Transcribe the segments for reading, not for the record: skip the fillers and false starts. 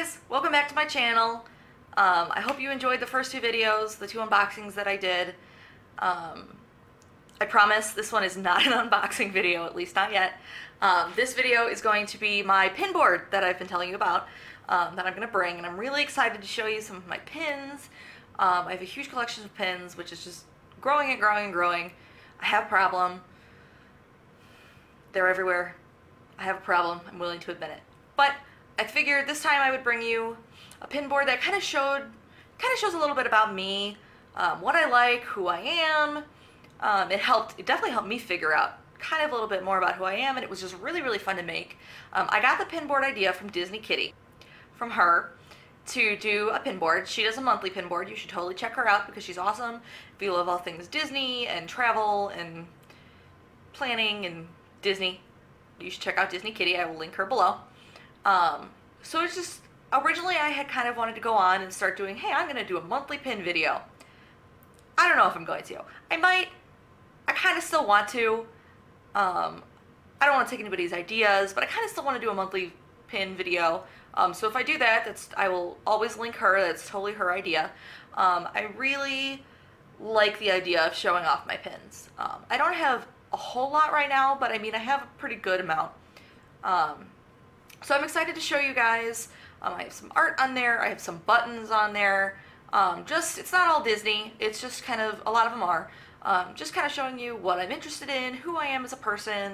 guys, welcome back to my channel. I hope you enjoyed the first two videos, the two unboxings that I did. I promise this one is not an unboxing video, at least not yet. This video is going to be my pin board that I've been telling you about, that I'm going to bring, and I'm really excited to show you some of my pins. I have a huge collection of pins, which is just growing and growing and growing. I have a problem. They're everywhere. I have a problem. I'm willing to admit it. But I figured this time I would bring you a pin board that kind of shows a little bit about me, what I like, who I am. It definitely helped me figure out kind of a little bit more about who I am, and it was just really, really fun to make. I got the pin board idea from Disney Kitty, from her, to do a pin board. She does a monthly pin board. You should totally check her out because she's awesome. If you love all things Disney and travel and planning and Disney, you should check out Disney Kitty. I will link her below. So it's just, originally I had kind of wanted to go on and start doing, hey, I'm going to do a monthly pin video. I don't know if I'm going to. I might. I kind of still want to. I don't want to take anybody's ideas, but I kind of still want to do a monthly pin video. So if I do that, I will always link her. That's totally her idea. I really like the idea of showing off my pins. I don't have a whole lot right now, but I mean, I have a pretty good amount. So I'm excited to show you guys. I have some art on there. I have some buttons on there. It's not all Disney. It's just kind of, a lot of them are. Just kind of showing you what I'm interested in, who I am as a person,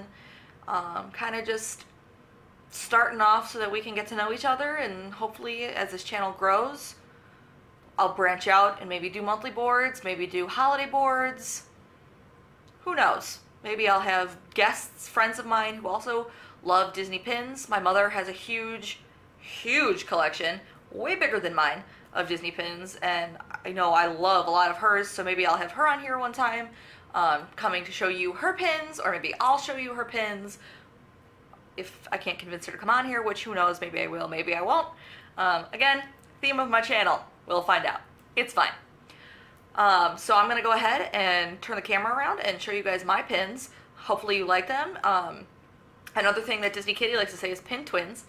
kind of just starting off so that we can get to know each other, and hopefully as this channel grows, I'll branch out and maybe do monthly boards, maybe do holiday boards. Who knows? Maybe I'll have guests, friends of mine who also love Disney pins. My mother has a huge, huge collection, way bigger than mine, of Disney pins, and I know I love a lot of hers, so maybe I'll have her on here one time, coming to show you her pins, or maybe I'll show you her pins if I can't convince her to come on here, which who knows, maybe I will, maybe I won't. Again, theme of my channel, we'll find out. It's fine. So I'm going to go ahead and turn the camera around and show you guys my pins. Hopefully you like them. Another thing that Disney Kitty likes to say is pin twins.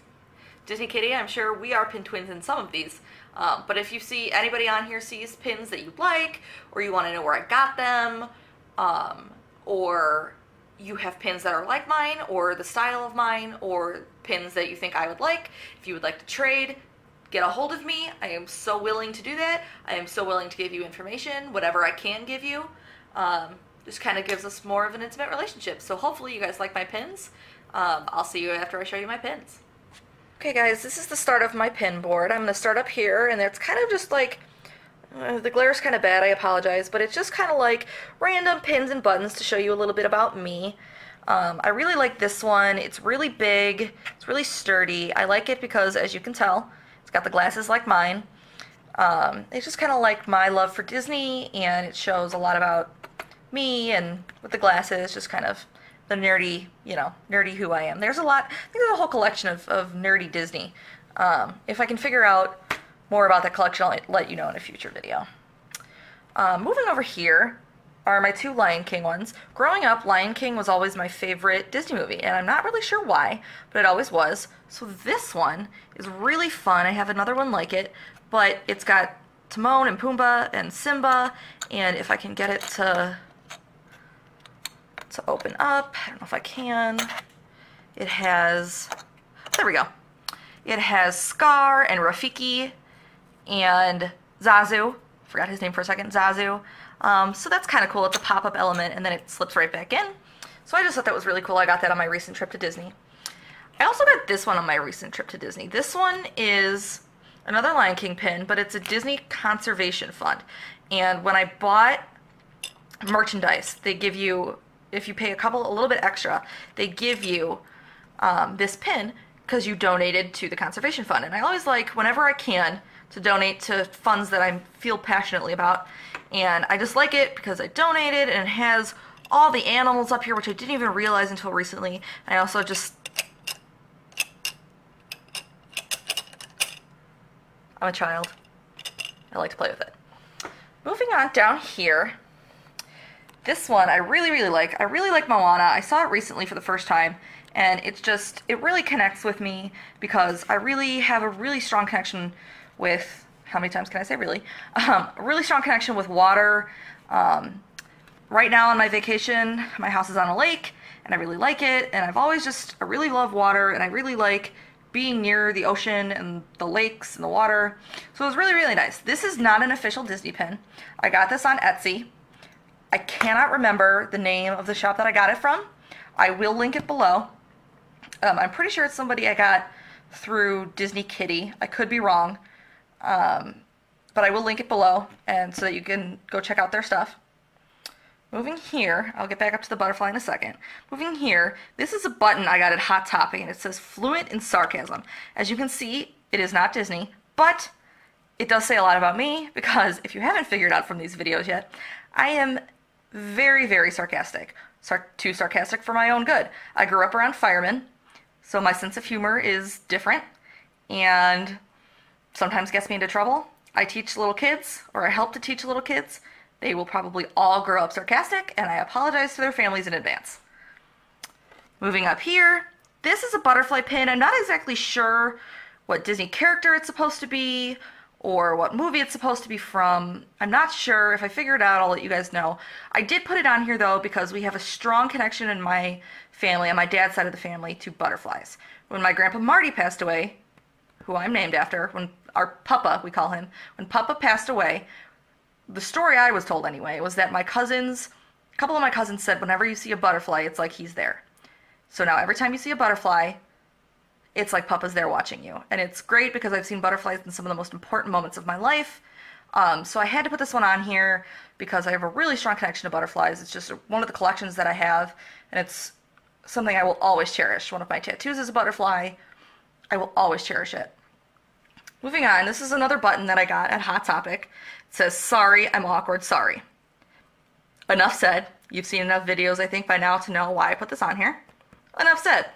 Disney Kitty, I'm sure we are pin twins in some of these. But if you see anybody on here sees pins that you like, or you want to know where I got them, or you have pins that are like mine, or the style of mine, or pins that you think I would like, if you would like to trade, get a hold of me. I am so willing to do that. I am so willing to give you information, whatever I can give you. Just kind of gives us more of an intimate relationship. So hopefully you guys like my pins. I'll see you after I show you my pins. Okay guys, this is the start of my pin board. I'm going to start up here, and it's kind of just like, the glare's kind of bad, I apologize, but it's just kind of like random pins and buttons to show you a little bit about me. I really like this one. It's really big, it's really sturdy. I like it because, as you can tell, it's got the glasses like mine. It's just kind of like my love for Disney, and it shows a lot about me, and with the glasses, just kind of the nerdy, nerdy who I am. There's a lot, I think there's a whole collection of nerdy Disney. If I can figure out more about that collection, I'll let you know in a future video. Moving over here are my two Lion King ones. Growing up, Lion King was always my favorite Disney movie, and I'm not really sure why, but it always was. So this one is really fun. I have another one like it, but it's got Timon and Pumbaa and Simba, and if I can get it to open up, I don't know if I can. It has, there we go. It has Scar and Rafiki and Zazu. Forgot his name for a second, Zazu. So that's kind of cool. It's a pop-up element, and then it slips right back in. So I just thought that was really cool. I got that on my recent trip to Disney. I also got this one on my recent trip to Disney. This one is another Lion King pin, but it's a Disney Conservation Fund. And when I bought merchandise, they give you, if you pay a little bit extra, they give you this pin because you donated to the Conservation Fund. And I always like, whenever I can, to donate to funds that I feel passionately about. And I just like it because I donated, and it has all the animals up here, which I didn't even realize until recently. And I also just, I'm a child. I like to play with it. Moving on down here, this one I really, really like. I really like Moana. I saw it recently for the first time, and it really connects with me because I really have a really strong connection with, how many times can I say really? A really strong connection with water. Right now on my vacation, my house is on a lake, and I really like it, and I really love water, and I really like being near the ocean and the lakes and the water. So it was really, really nice. This is not an official Disney pin. I got this on Etsy. I cannot remember the name of the shop that I got it from. I will link it below. I'm pretty sure it's somebody I got through Disney Kitty. I could be wrong. But I will link it below, and so that you can go check out their stuff. Moving here, I'll get back up to the butterfly in a second. Moving here, this is a button I got at Hot Topic, and it says Fluent in Sarcasm. As you can see, it is not Disney, but it does say a lot about me, because if you haven't figured out from these videos yet, I am very, very sarcastic. Too sarcastic for my own good. I grew up around firemen, so my sense of humor is different, and sometimes gets me into trouble. I teach little kids, or I help to teach little kids. They will probably all grow up sarcastic, and I apologize to their families in advance. Moving up here, this is a butterfly pin. I'm not exactly sure what Disney character it's supposed to be, or what movie it's supposed to be from. I'm not sure. If I figure it out, I'll let you guys know. I did put it on here, though, because we have a strong connection in my family, on my dad's side of the family, to butterflies. When my grandpa Marty passed away, who I'm named after, when our Papa, we call him, when Papa passed away, the story I was told anyway, was that a couple of my cousins said whenever you see a butterfly, it's like he's there. So now every time you see a butterfly, it's like Papa's there watching you. And it's great because I've seen butterflies in some of the most important moments of my life. So I had to put this one on here because I have a really strong connection to butterflies. It's just one of the collections that I have, and it's something I will always cherish. One of my tattoos is a butterfly. I will always cherish it. Moving on, this is another button that I got at Hot Topic. It says, "Sorry, I'm awkward, sorry." Enough said. You've seen enough videos, I think, by now to know why I put this on here. Enough said.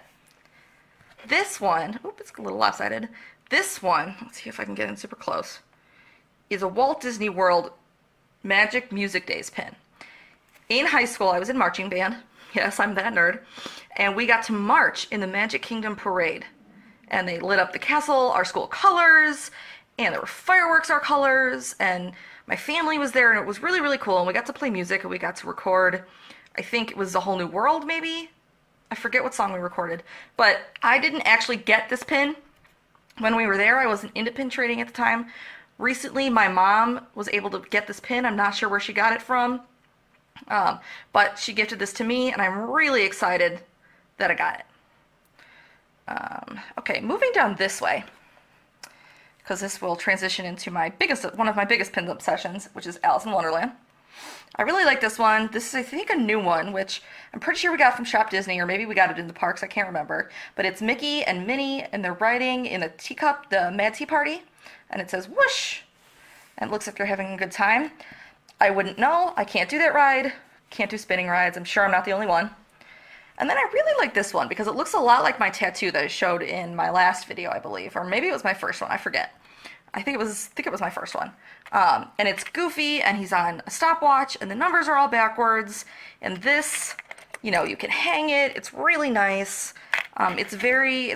This one, it's a little lopsided. This one, let's see if I can get in super close, is a Walt Disney World Magic Music Days pin. In high school, I was in marching band. Yes, I'm that nerd. And we got to march in the Magic Kingdom parade. And they lit up the castle, our school colors, and there were fireworks, our colors, and my family was there, and it was really, really cool, and we got to play music, and we got to record, I think it was A Whole New World, maybe? I forget what song we recorded, but I didn't actually get this pin when we were there. I wasn't into pin trading at the time. Recently, my mom was able to get this pin. I'm not sure where she got it from, but she gifted this to me, and I'm really excited that I got it. Okay, moving down this way, because this will transition into one of my biggest pin obsessions, which is Alice in Wonderland. I really like this one. This is, I think, a new one, which I'm pretty sure we got from Shop Disney, or maybe we got it in the parks, I can't remember. But it's Mickey and Minnie, and they're riding in a teacup, the Mad Tea Party, and it says, "Whoosh!" And it looks like they're having a good time. I wouldn't know. I can't do that ride. Can't do spinning rides. I'm sure I'm not the only one. And then I really like this one because it looks a lot like my tattoo that I showed in my last video, I believe. Or maybe it was my first one, I forget. I think it was my first one. And it's Goofy, and he's on a stopwatch, and the numbers are all backwards. And this, you can hang it. It's really nice. It's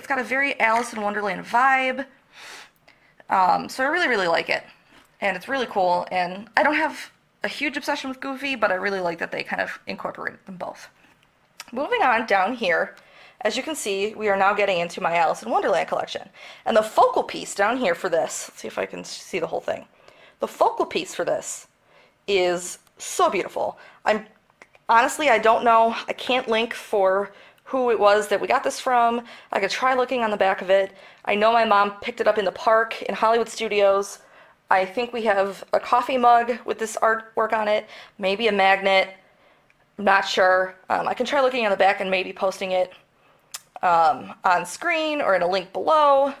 got a very Alice in Wonderland vibe. So I really, really like it. And it's really cool. And I don't have a huge obsession with Goofy, but I really like that they kind of incorporated them both. Moving on down here, as you can see, we are now getting into my Alice in Wonderland collection. And the focal piece down here for this, let's see if I can see the whole thing. The focal piece for this is so beautiful. Honestly, I don't know. I can't link for who it was that we got this from. I could try looking on the back of it. I know my mom picked it up in the park in Hollywood Studios. I think we have a coffee mug with this artwork on it, maybe a magnet. I'm not sure. I can try looking on the back and maybe posting it on screen or in a link below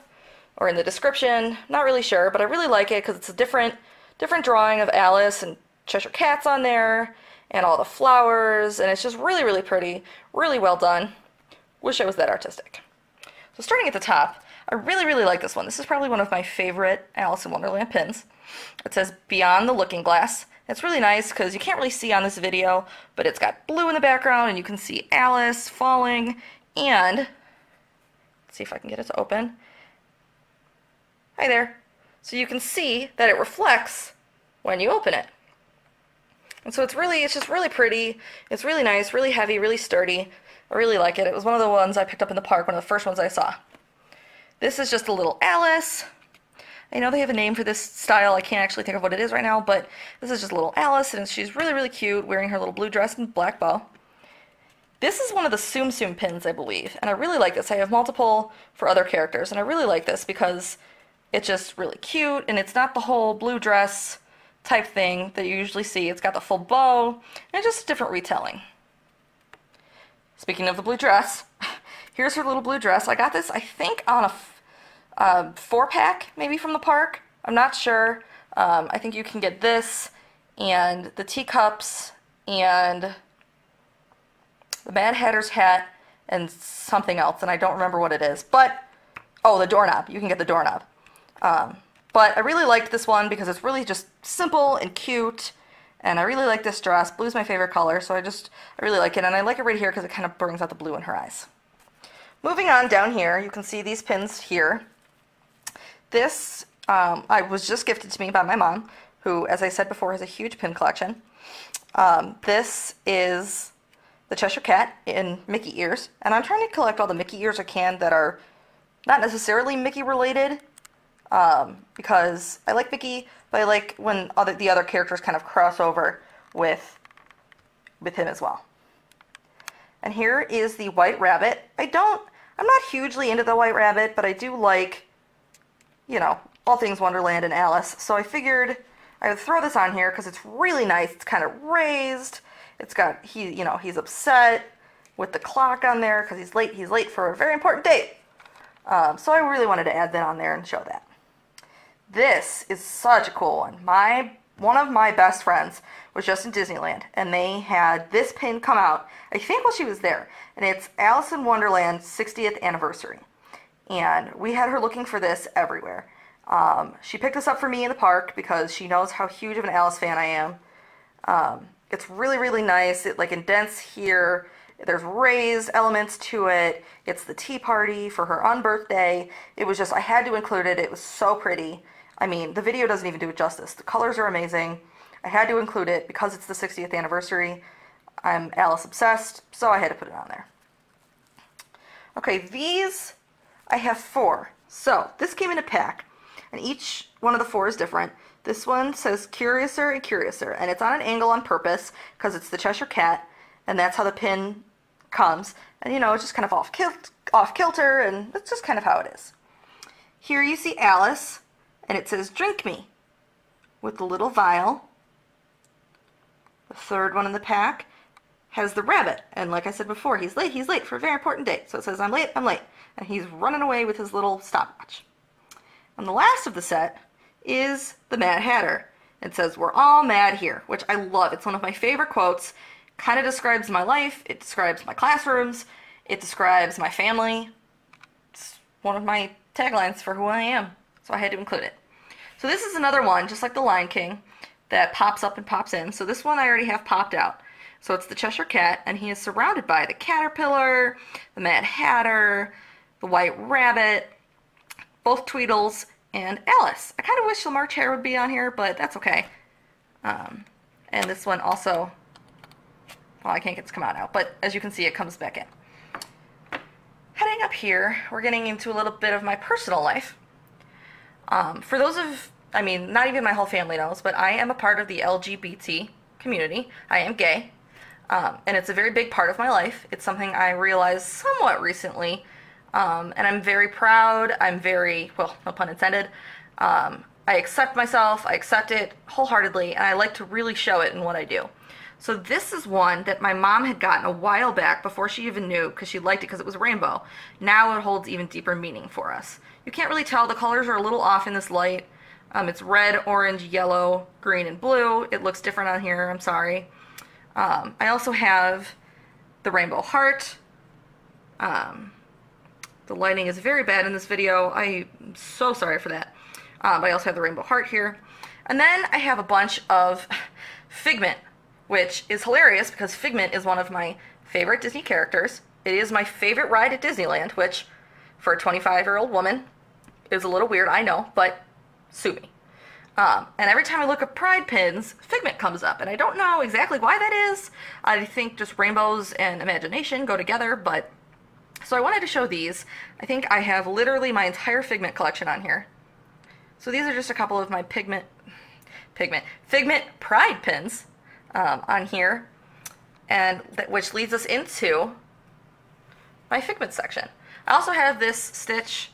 or in the description. Not really sure, but I really like it because it's a different drawing of Alice and Cheshire Cat's on there and all the flowers, and it's just really, really pretty, really well done. Wish I was that artistic. So starting at the top, I really, really like this one. This is probably one of my favorite Alice in Wonderland pins. It says Beyond the Looking Glass. It's really nice because you can't really see on this video, but it's got blue in the background and you can see Alice falling, and see if I can get it to open. Hi there. So you can see that it reflects when you open it. And so it's just really pretty. It's really nice, really heavy, really sturdy. I really like it. It was one of the ones I picked up in the park, one of the first ones I saw. This is just a little Alice. I know they have a name for this style. I can't actually think of what it is right now, but this is just a little Alice, and she's really, really cute, wearing her little blue dress and black bow. This is one of the Tsum Tsum pins, I believe, and I really like this. I have multiple for other characters, and I really like this because it's just really cute, and it's not the whole blue dress type thing that you usually see. It's got the full bow, and just a different retelling. Speaking of the blue dress, here's her little blue dress. I got this, I think, on a 4-pack, maybe from the park. I'm not sure. I think you can get this, and the teacups, and the Mad Hatter's hat, and something else, and I don't remember what it is. But, oh, the doorknob. You can get the doorknob. But I really liked this one because it's really just simple and cute, and I really like this dress. Blue's my favorite color, so I really like it, and I like it right here because it kind of brings out the blue in her eyes. Moving on down here, you can see these pins here. This I was just gifted to me by my mom, who, as I said before, has a huge pin collection. This is the Cheshire Cat in Mickey ears, and I'm trying to collect all the Mickey ears I can that are not necessarily Mickey related, because I like Mickey, but I like when the other characters kind of cross over with him as well. And here is the White Rabbit. I'm not hugely into the White Rabbit, but I do like, you know, all things Wonderland and Alice, so I figured I would throw this on here because it's really nice. It's kind of raised. It's got, he's upset with the clock on there because he's late for a very important date. So I really wanted to add that on there and show that. This is such a cool one. One of my best friends was just in Disneyland, and they had this pin come out, I think while she was there, and it's Alice in Wonderland's 60th anniversary. And we had her looking for this everywhere. She picked this up for me in the park because she knows how huge of an Alice fan I am. It's really, really nice. It indents here. There's raised elements to it. It's the tea party for her unbirthday. It was just, I had to include it. It was so pretty. I mean, the video doesn't even do it justice. The colors are amazing. I had to include it because it's the 60th anniversary. I'm Alice obsessed, so I had to put it on there. Okay, these, I have 4. So, this came in a pack, and each one of the 4 is different. This one says Curiouser and Curiouser, and it's on an angle on purpose because it's the Cheshire Cat, and that's how the pin comes. And it's just kind of off kilter, and that's just kind of how it is. Here you see Alice, and it says Drink Me with the little vial. The third one in the pack has the rabbit, and like I said before, he's late for a very important date. So it says I'm late, and he's running away with his little stopwatch. And the last of the set is the Mad Hatter. It says, "We're all mad here," which I love. It's one of my favorite quotes. Kind of describes my life. It describes my classrooms. It describes my family. It's one of my taglines for who I am, so I had to include it. So this is another one, just like the Lion King, that pops up and pops in. So this one I already have popped out. So it's the Cheshire Cat, and he is surrounded by the Caterpillar, the Mad Hatter, the White Rabbit, both Tweedles, and Alice. I kind of wish the March Hare would be on here, but that's okay. And this one also, well, I can't get this come out now, but as you can see, it comes back in. Heading up here, we're getting into a little bit of my personal life. For those not even my whole family knows, but I am a part of the LGBT community. I am gay, and it's a very big part of my life. It's something I realized somewhat recently, and I'm very proud. I'm very, well, no pun intended. I accept myself, I accept it wholeheartedly, and I like to really show it in what I do. So this is one that my mom had gotten a while back before she even knew, because she liked it because it was rainbow. Now it holds even deeper meaning for us. You can't really tell. The colors are a little off in this light. It's red, orange, yellow, green, and blue. It looks different on here. I'm sorry. I also have the rainbow heart. The lighting is very bad in this video. I'm so sorry for that. But I also have the rainbow heart here. And then I have a bunch of Figment, which is hilarious because Figment is one of my favorite Disney characters. It is my favorite ride at Disneyland, which for a 25-year-old woman. Is a little weird, I know, but sue me. And every time I look at pride pins, Figment comes up, and I don't know exactly why that is. I think just rainbows and imagination go together, but... So I wanted to show these. I think I have literally my entire Figment collection on here. So these are just a couple of my Figment pride pins on here, and which leads us into my Figment section. I also have this Stitch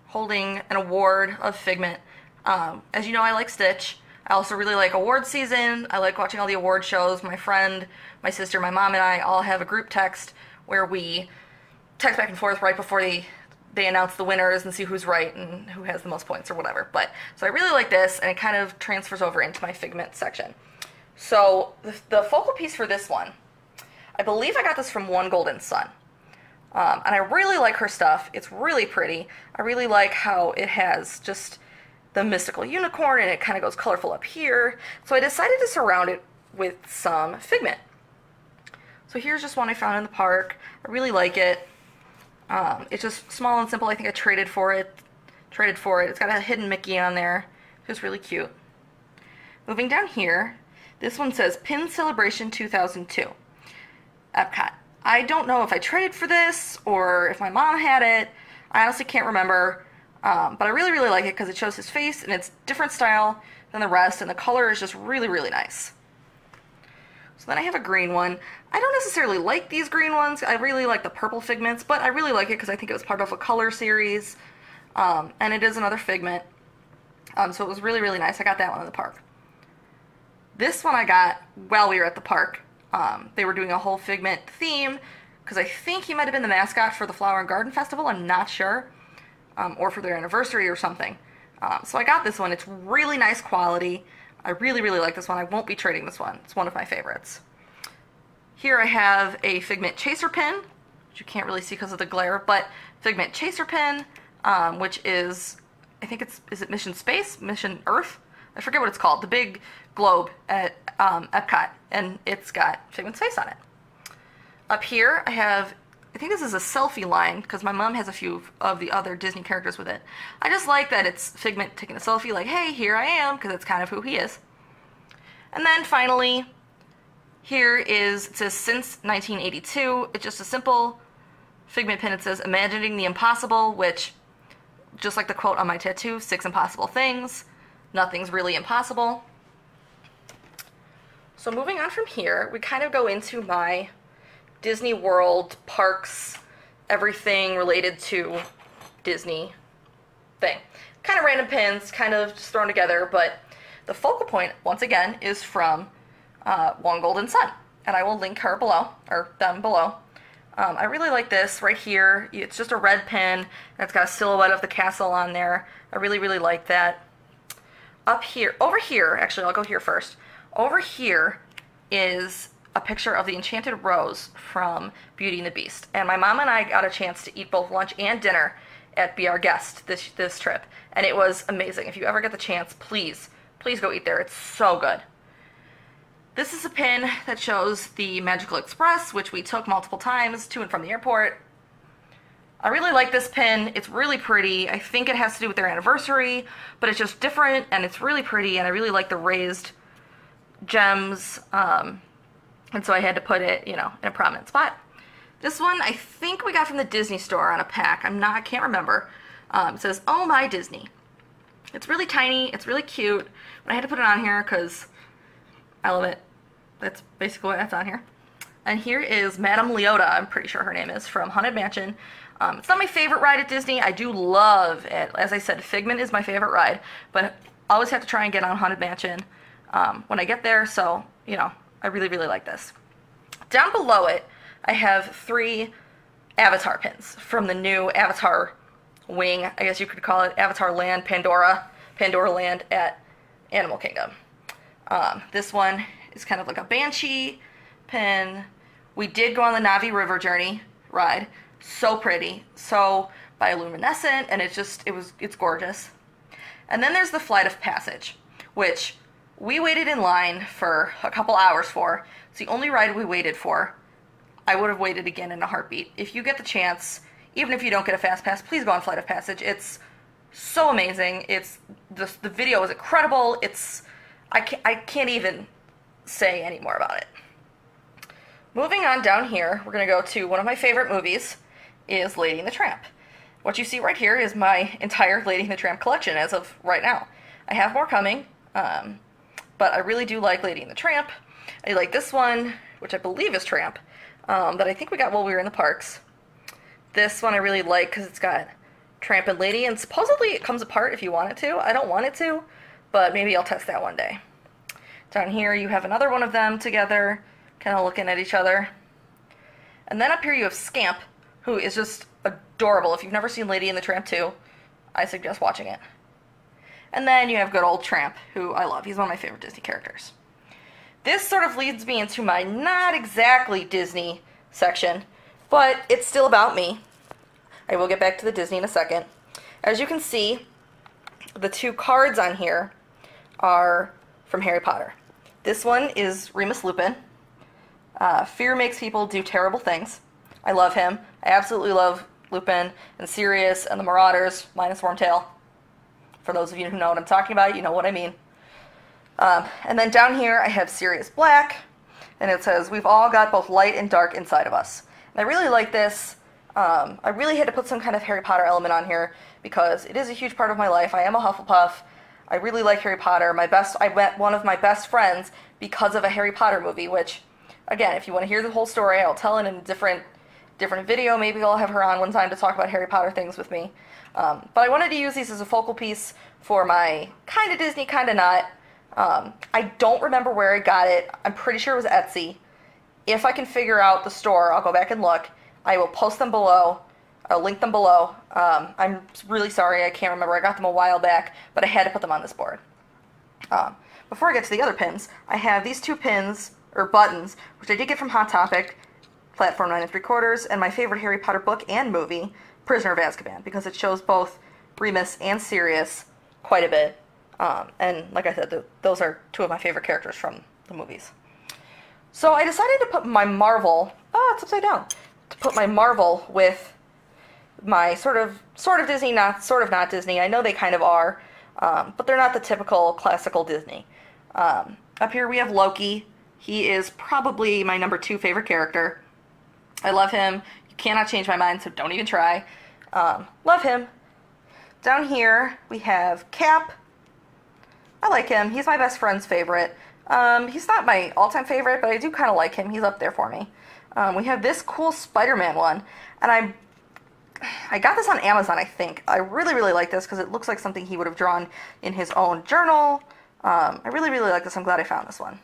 holding an award of Figment. As you know, I like Stitch. I also really like award season. I like watching all the award shows. My friend, my sister, my mom, and I all have a group text where we text back and forth right before they announce the winners and see who's right and who has the most points or whatever. But so I really like this, and it kind of transfers over into my Figment section. So the focal piece for this one, I believe I got this from One Golden Sun. And I really like her stuff. It's really pretty. I really like how it has just the mystical unicorn, and it kind of goes colorful up here. So I decided to surround it with some Figment. So here's just one I found in the park. I really like it. It's just small and simple. I think I traded for it. It's got a hidden Mickey on there. It's really cute. Moving down here, this one says Pin Celebration 2002. Epcot. I don't know if I traded for this or if my mom had it. I honestly can't remember. But I really, really like it because it shows his face and it's different style than the rest, and the color is just really, really nice. So then I have a green one. I don't necessarily like these green ones. I really like the purple Figments, but I really like it because I think it was part of a color series. And it is another Figment. So it was really, really nice. I got that one in the park. This one I got while we were at the park. They were doing a whole Figment theme, because I think he might have been the mascot for the Flower and Garden Festival, I'm not sure, or for their anniversary or something. So I got this one. It's really nice quality. I really, really like this one. I won't be trading this one. It's one of my favorites. Here I have a Figment Chaser pin, which you can't really see because of the glare, but Figment Chaser pin, which is, I think is it Mission Space? Mission Earth? I forget what it's called. The big globe at Epcot, and it's got Figment's face on it. Up here I have, I think this is a selfie line because my mom has a few of the other Disney characters with it. I just like that it's Figment taking a selfie like, hey, here I am, because it's kind of who he is. And then finally, here is, it says since 1982. It's just a simple Figment pin. It says imagining the impossible, which, just like the quote on my tattoo, 6 impossible things. Nothing's really impossible. So moving on from here, we kind of go into my Disney World, parks, everything related to Disney thing. Kind of random pins, kind of just thrown together, but the focal point, once again, is from One Golden Sun. And I will link her below, or them below. I really like this right here. It's just a red pin, and it's got a silhouette of the castle on there. I really, really like that. Up here, over here, actually I'll go here first. Over here is a picture of the Enchanted Rose from Beauty and the Beast. And my mom and I got a chance to eat both lunch and dinner at Be Our Guest this trip. And it was amazing. If you ever get the chance, please go eat there. It's so good. This is a pin that shows the Magical Express, which we took multiple times to and from the airport. I really like this pin. It's really pretty. I think it has to do with their anniversary, but it's just different, and it's really pretty, and I really like the raised gems, and so I had to put it, you know, in a prominent spot. This one I think we got from the Disney store on a pack. I can't remember. It says, "Oh My Disney." It's really tiny. It's really cute. But I had to put it on here because I love it. That's basically why that's on here. And here is Madame Leota, I'm pretty sure her name is, from Haunted Mansion. It's not my favorite ride at Disney. I do love it. As I said, Figment is my favorite ride, but I always have to try and get on Haunted Mansion when I get there, so, you know, I really, really like this. Down below it, I have 3 Avatar pins from the new Avatar wing, I guess you could call it, Avatar Land, Pandora Land at Animal Kingdom. This one is kind of like a Banshee pin. We did go on the Na'vi River Journey ride. So pretty, so bioluminescent, and it's gorgeous. And then there's the Flight of Passage, which we waited in line for a couple hours for. It's the only ride we waited for. I would have waited again in a heartbeat. If you get the chance, Even if you don't get a Fast Pass, please go on Flight of Passage. It's so amazing. It's the video is incredible. I can't even say any more about it. Moving on down here, we're going to go to one of my favorite movies, is Lady and the Tramp. What you see right here is my entire Lady and the Tramp collection as of right now. I have more coming, but I really do like Lady and the Tramp. I like this one, which I believe is Tramp, that I think we got while we were in the parks. This one I really like because it's got Tramp and Lady, and supposedly it comes apart if you want it to. I don't want it to, but maybe I'll test that one day. Down here you have another one of them together, kind of looking at each other. And then up here you have Scamp, who is just adorable. If you've never seen Lady and the Tramp 2, I suggest watching it. And then you have good old Tramp, who I love. He's one of my favorite Disney characters. This sort of leads me into my not exactly Disney section, but it's still about me. I will get back to the Disney in a second. As you can see, the two cards on here are from Harry Potter. This one is Remus Lupin. Fear makes people do terrible things. I love him. I absolutely love Lupin and Sirius and the Marauders, minus Wormtail. For those of you who know what I'm talking about, you know what I mean. And then down here I have Sirius Black, and it says, "We've all got both light and dark inside of us." And I really like this. I really had to put some kind of Harry Potter element on here because it is a huge part of my life. I am a Hufflepuff. I really like Harry Potter. I met one of my best friends because of a Harry Potter movie, which, again, if you want to hear the whole story, I'll tell it in a different video. Maybe I'll have her on one time to talk about Harry Potter things with me. But I wanted to use these as a focal piece for my kind of Disney, kind of not. I don't remember where I got it. I'm pretty sure it was Etsy. If I can figure out the store, I'll go back and look. I will post them below. I'll link them below. I'm really sorry, I can't remember. I got them a while back, but I had to put them on this board. Before I get to the other pins, I have these two pins, or buttons, which I did get from Hot Topic, Platform 9 3/4, and my favorite Harry Potter book and movie, Prisoner of Azkaban, because it shows both Remus and Sirius quite a bit. And like I said, those are two of my favorite characters from the movies. So I decided to put my Marvel, it's upside down, to put my Marvel with my sort of Disney, sort of not Disney. I know they kind of are, but they're not the typical classical Disney. Up here we have Loki. He is probably my number 2 favorite character. I love him. You cannot change my mind, so don't even try. Love him. Down here we have Cap. I like him. He's my best friend's favorite. He's not my all-time favorite, but I do kind of like him. He's up there for me. We have this cool Spider-Man one, and I got this on Amazon, I think. I really, really like this because it looks like something he would have drawn in his own journal. I really, really like this. I'm glad I found this one.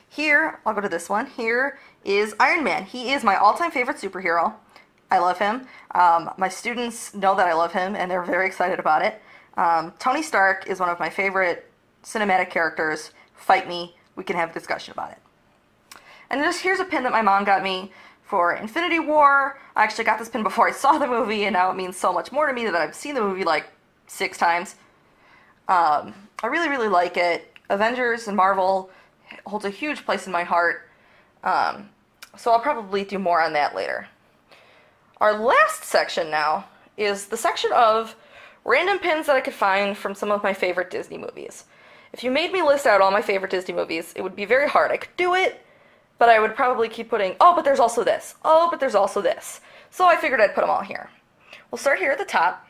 Here, I'll go to this one. Here is Iron Man. He is my all-time favorite superhero. I love him. My students know that I love him, and they're very excited about it. Tony Stark is one of my favorite cinematic characters. Fight me. We can have a discussion about it. And here's a pin that my mom got me for Infinity War. I actually got this pin before I saw the movie, and now it means so much more to me that I've seen the movie like 6 times. I really, really like it. Avengers and Marvel holds a huge place in my heart. So I'll probably do more on that later. Our last section now is the section of random pins that I could find from some of my favorite Disney movies. If you made me list out all my favorite Disney movies, it would be very hard. I could do it, but I would probably keep putting, oh, but there's also this. Oh, but there's also this. So I figured I'd put them all here. We'll start here at the top,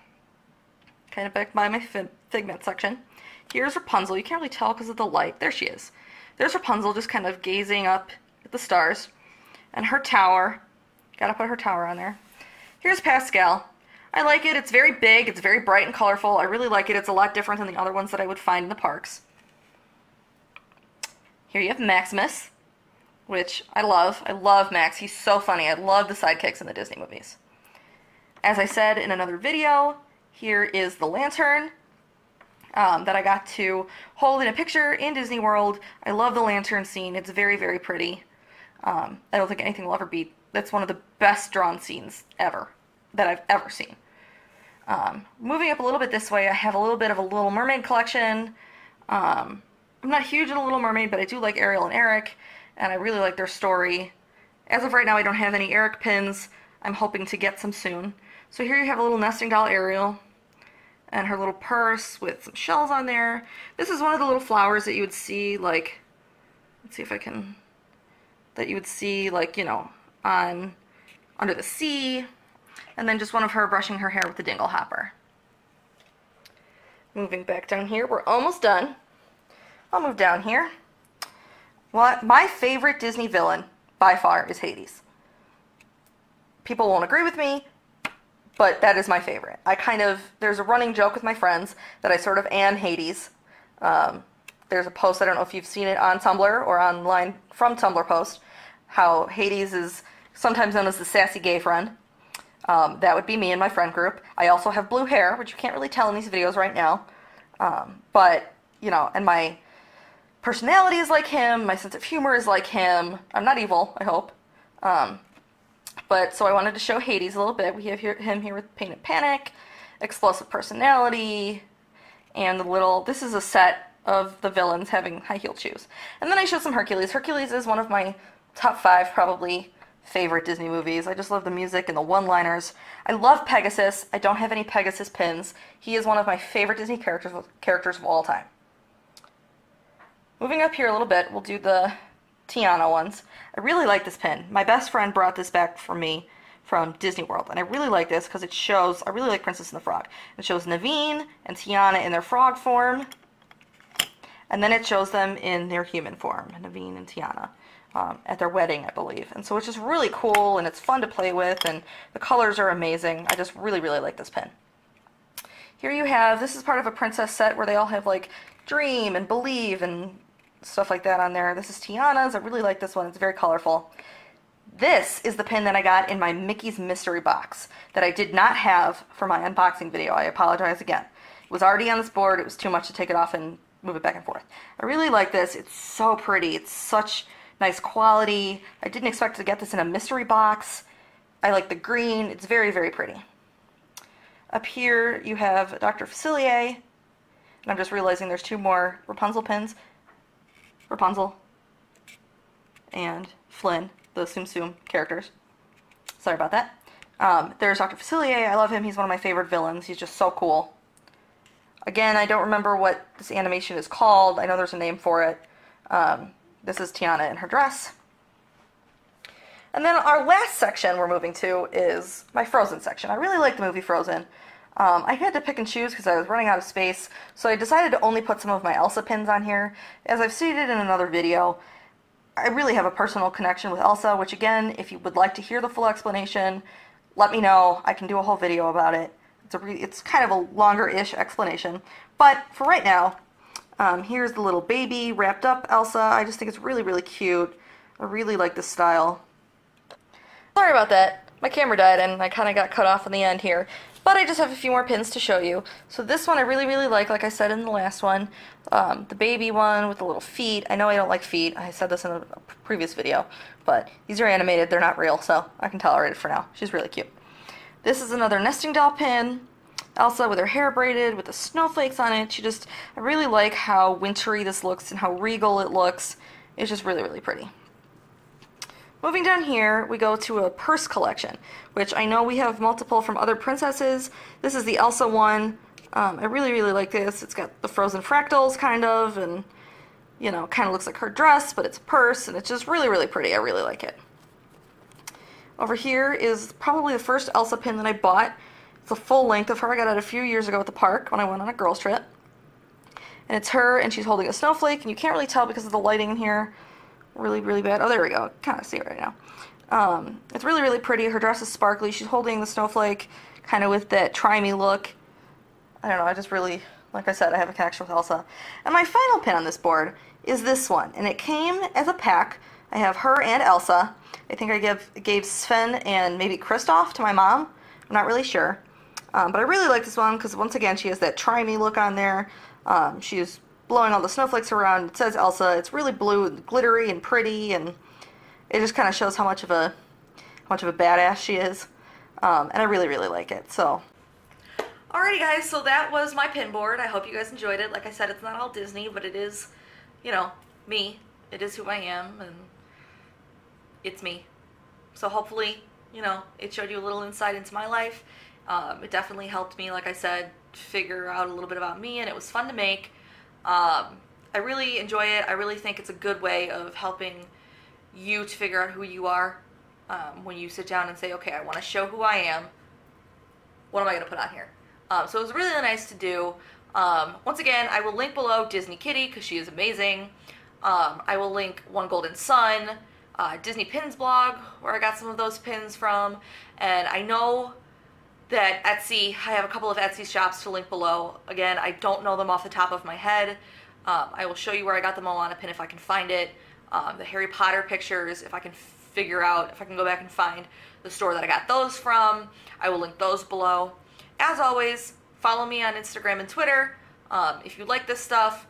kind of back by my Figment section. Here's Rapunzel. You can't really tell because of the light. There she is. There's Rapunzel just kind of gazing up at the stars. And her tower. Gotta put her tower on there. Here's Pascal. I like it. It's very big. It's very bright and colorful. I really like it. It's a lot different than the other ones that I would find in the parks. Here you have Maximus, which I love. I love Max. He's so funny. I love the sidekicks in the Disney movies. As I said in another video, here is the lantern that I got to hold in a picture in Disney World. I love the lantern scene. It's very, very pretty. I don't think anything will ever beat. That's one of the best drawn scenes ever that I've ever seen. Moving up a little bit this way, I have a little bit of a Little Mermaid collection. I'm not huge into Little Mermaid, but I do like Ariel and Eric, and I really like their story. As of right now, I don't have any Eric pins. I'm hoping to get some soon. So here you have a little nesting doll Ariel and her little purse with some shells on there. This is one of the little flowers that you would see, like, let's see if I can, that you would see, like, you know, on Under the Sea. And then just one of her brushing her hair with the dingle hopper. Moving back down here, we're almost done. I'll move down here. My favorite Disney villain, by far, is Hades. People won't agree with me, but that is my favorite. There's a running joke with my friends that I sort of am Hades. There's a post, I don't know if you've seen it on Tumblr or online from Tumblr post, how Hades is sometimes known as the sassy gay friend. That would be me and my friend group. I also have blue hair, which you can't really tell in these videos right now. But, you know, and my personality is like him, my sense of humor is like him. I'm not evil, I hope. But so I wanted to show Hades a little bit. We have him here with Painted Panic, explosive personality, and this is a set of the villains having high-heeled shoes. And then I showed some Hercules. Hercules is one of my top 5 probably favorite Disney movies. I just love the music and the one-liners. I love Pegasus. I don't have any Pegasus pins. He is one of my favorite Disney characters of all time. Moving up here a little bit, we'll do the Tiana ones. I really like this pin. My best friend brought this back for me from Disney World, and I really like this because it shows, I really like Princess and the Frog. It shows Naveen and Tiana in their frog form, and then it shows them in their human form, Naveen and Tiana, at their wedding, I believe. And so it's just really cool, and it's fun to play with, and the colors are amazing. I just really, really like this pin. Here you have, this is part of a princess set where they all have like Dream and Believe and stuff like that on there. This is Tiana's. I really like this one. It's very colorful. This is the pin that I got in my Mickey's Mystery Box that I did not have for my unboxing video. I apologize again. It was already on this board. It was too much to take it off and move it back and forth. I really like this. It's so pretty. It's such nice quality. I didn't expect to get this in a mystery box. I like the green. It's very, very pretty. Up here you have Dr. Facilier, and I'm just realizing there's 2 more Rapunzel pins. Rapunzel and Flynn, the Tsum Tsum characters. Sorry about that. There's Dr. Facilier. I love him. He's one of my favorite villains. He's just so cool. Again, I don't remember what this animation is called. I know there's a name for it. This is Tiana in her dress. And then our last section we're moving to is my Frozen section. I really like the movie Frozen. I had to pick and choose because I was running out of space, so I decided to only put some of my Elsa pins on here. As I've stated in another video, I really have a personal connection with Elsa, which again, if you would like to hear the full explanation, let me know. I can do a whole video about it. It's kind of a longer-ish explanation. But for right now, here's the little baby wrapped up Elsa. I just think it's really, really cute. I really like this style. Sorry about that. My camera died and I kind of got cut off in the end here. But I just have a few more pins to show you. So this one I really, really like I said in the last one. The baby one with the little feet. I know I don't like feet. I said this in a previous video. But these are animated. They're not real, so I can tolerate it for now. She's really cute. This is another nesting doll pin. Elsa with her hair braided with the snowflakes on it. I really like how wintry this looks and how regal it looks. It's just really, really pretty. Moving down here, we go to a purse collection, which I know we have multiple from other princesses. This is the Elsa one. I really, really like this. It's got the frozen fractals, kind of, and, you know, kind of looks like her dress, but it's a purse, and it's just really, really pretty. I really like it. Over here is probably the first Elsa pin that I bought. It's a full length of her. I got it a few years ago at the park when I went on a girls' trip. And it's her, and she's holding a snowflake, and you can't really tell because of the lighting in here. Really, really bad. Oh, there we go. Kind of see it right now. It's really, really pretty. Her dress is sparkly. She's holding the snowflake kind of with that try-me look. I don't know. I just really, like I said, I have a connection with Elsa. And my final pin on this board is this one. And it came as a pack. I have her and Elsa. I think I gave Sven and maybe Kristoff to my mom. I'm not really sure. But I really like this one because, once again, she has that try-me look on there. She's blowing all the snowflakes around. It says Elsa. It's really blue and glittery and pretty, and it just kind of shows how much of a badass she is. And I really, really like it. So, alrighty guys, so that was my pin board. I hope you guys enjoyed it. Like I said, it's not all Disney, but it is, you know, me. It is who I am, and it's me. So hopefully you know, it showed you a little insight into my life. It definitely helped me, like I said, figure out a little bit about me, and it was fun to make. I really enjoy it. I really think it's a good way of helping you to figure out who you are. When you sit down and say, okay, I want to show who I am, what am I going to put on here? So it was really nice to do. Once again, I will link below Disney Kitty because she is amazing. I will link One Golden Sun, Disney Pins blog, where I got some of those pins from. And I know that Etsy, I have a couple of Etsy shops to link below. Again, I don't know them off the top of my head. I will show you where I got the Moana pin if I can find it. The Harry Potter pictures, if I can figure out, if I can go back and find the store that I got those from, I will link those below. As always, follow me on Instagram and Twitter if you like this stuff.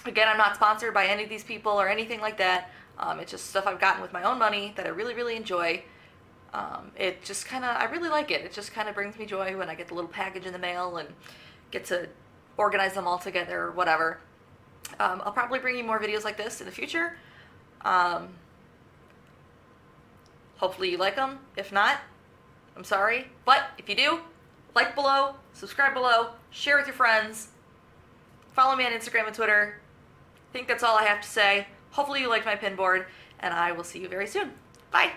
Again, I'm not sponsored by any of these people or anything like that. It's just stuff I've gotten with my own money that I really, really enjoy. It just kind of, I really like it. It just kind of brings me joy when I get the little package in the mail and get to organize them all together or whatever. I'll probably bring you more videos like this in the future. Hopefully you like them. If not, I'm sorry. But if you do, like below, subscribe below, share with your friends, follow me on Instagram and Twitter. I think that's all I have to say. Hopefully you liked my pin board, and I will see you very soon. Bye!